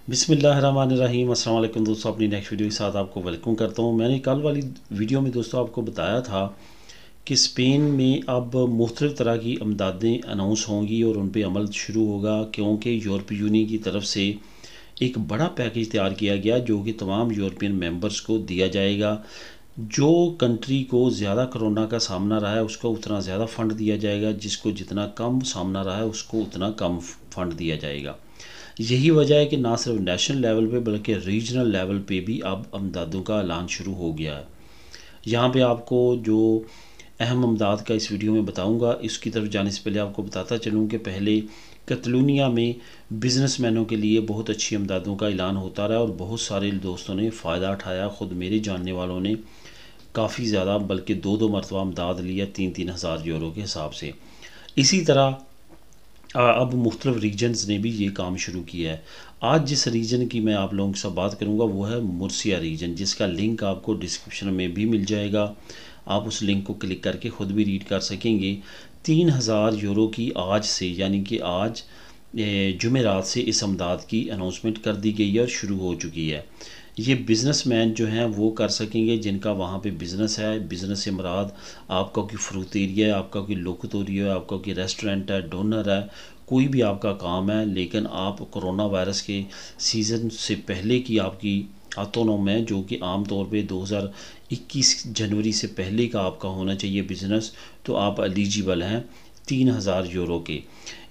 बिस्मिल्लाहिर्रहमानिर्रहीम। अस्सलाम वालेकुम दोस्तों, अपनी नेक्स्ट वीडियो के साथ आपको वेलकम करता हूँ। मैंने कल वाली वीडियो में दोस्तों आपको बताया था कि स्पेन में अब मुख्तलिफ़ तरह की अमदादें अनाउंस होंगी और उन पर अमल शुरू होगा, क्योंकि यूरोपीय यूनियन की तरफ से एक बड़ा पैकेज तैयार किया गया जो कि तमाम यूरोपियन मेंबर्स को दिया जाएगा। जो कंट्री को ज़्यादा कोरोना का सामना रहा है उसको उतना ज़्यादा फ़ंड दिया जाएगा, जिसको जितना कम सामना रहा है उसको उतना कम फ़ंड दिया जाएगा। यही वजह है कि ना सिर्फ नेशनल लेवल पे बल्कि रीजनल लेवल पे भी अब अमदादों का ऐलान शुरू हो गया है। यहाँ पे आपको जो अहम अमदाद का इस वीडियो में बताऊँगा, इसकी तरफ जाने से पहले आपको बताता चलूँ कि पहले कतलूनिया में बिजनेसमैनों के लिए बहुत अच्छी अमदादों का ऐलान होता रहा और बहुत सारे दोस्तों ने फ़ायदा उठाया। ख़ुद मेरे जानने वालों ने काफ़ी ज़्यादा, बल्कि दो मरतबा अमदाद लिया 3-3 हज़ार यूरो के हिसाब से। इसी तरह अब मुख्तलिफ रीजन्स ने भी ये काम शुरू किया है। आज जिस रीजन की मैं आप लोगों के साथ बात करूँगा वो है मुर्सिया रीजन, जिसका लिंक आपको डिस्क्रिप्शन में भी मिल जाएगा। आप उस लिंक को क्लिक करके ख़ुद भी रीड कर सकेंगे। 3,000 यूरो की आज से, यानी कि आज जुमेरात से इस अमदाद की अनाउंसमेंट कर दी गई है और शुरू हो चुकी है। ये बिज़नेसमैन जो हैं वो कर सकेंगे जिनका वहाँ पे बिज़नेस है। बिज़नेस से मुराद आपका कोई फ्रूट एरिया है, आपका कोई लोकतोरिया है, आपका कोई रेस्टोरेंट है, डोनर है, कोई भी आपका काम है, लेकिन आप कोरोना वायरस के सीज़न से पहले की आपकी ऑटोनोम है, जो कि आम तौर पे 2021 जनवरी से पहले का आपका होना चाहिए बिज़नेस, तो आप एलिजिबल हैं 3,000 यूरो के।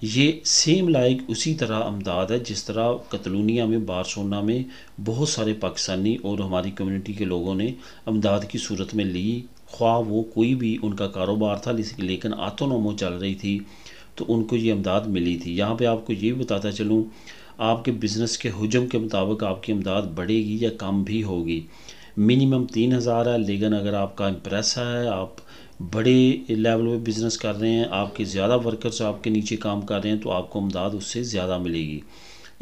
ये सेम लाइक उसी तरह अमदाद है जिस तरह कतलूनिया में, बारसोना में बहुत सारे पाकिस्तानी और हमारी कम्युनिटी के लोगों ने अमदाद की सूरत में ली। ख्वाह वो कोई भी उनका कारोबार था लेकिन ऑटोनोमो चल रही थी, तो उनको ये अमदाद मिली थी। यहाँ पे आपको ये भी बताता चलूँ, आपके बिज़नेस के हुजम के मुताबिक आपकी अमदाद बढ़ेगी या कम भी होगी। मिनिमम 3,000 है, लेकिन अगर आपका इम्प्रेस है, आप बड़े लेवल पे बिज़नेस कर रहे हैं, आपके ज़्यादा वर्कर्स आपके नीचे काम कर रहे हैं, तो आपको अमदाद उससे ज़्यादा मिलेगी।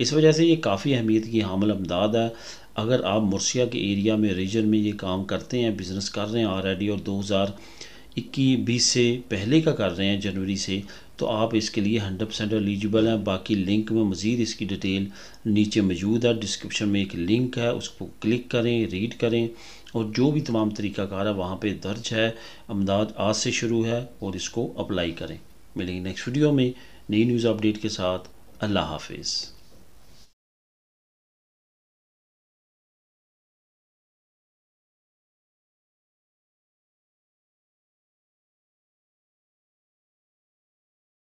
इस वजह से ये काफ़ी अहमियत की हामिल अमदाद है। अगर आप मुर्सिया के एरिया में, रीजन में ये काम करते हैं, बिज़नेस कर रहे हैं ऑलरेडी और 2021-20 से पहले का कर रहे हैं जनवरी से, तो आप इसके लिए 100% एलिजिबल हैं। बाकी लिंक में मज़ीद इसकी डिटेल नीचे मौजूद है। डिस्क्रिप्शन में एक लिंक है, उसको क्लिक करें, रीड करें और जो भी तमाम तरीक़ाकार है वहाँ पे दर्ज है। अमदाद आज से शुरू है और इसको अप्लाई करें। मिलेंगे नेक्स्ट वीडियो में नई न्यूज़ अपडेट के साथ। अल्लाह हाफिज़।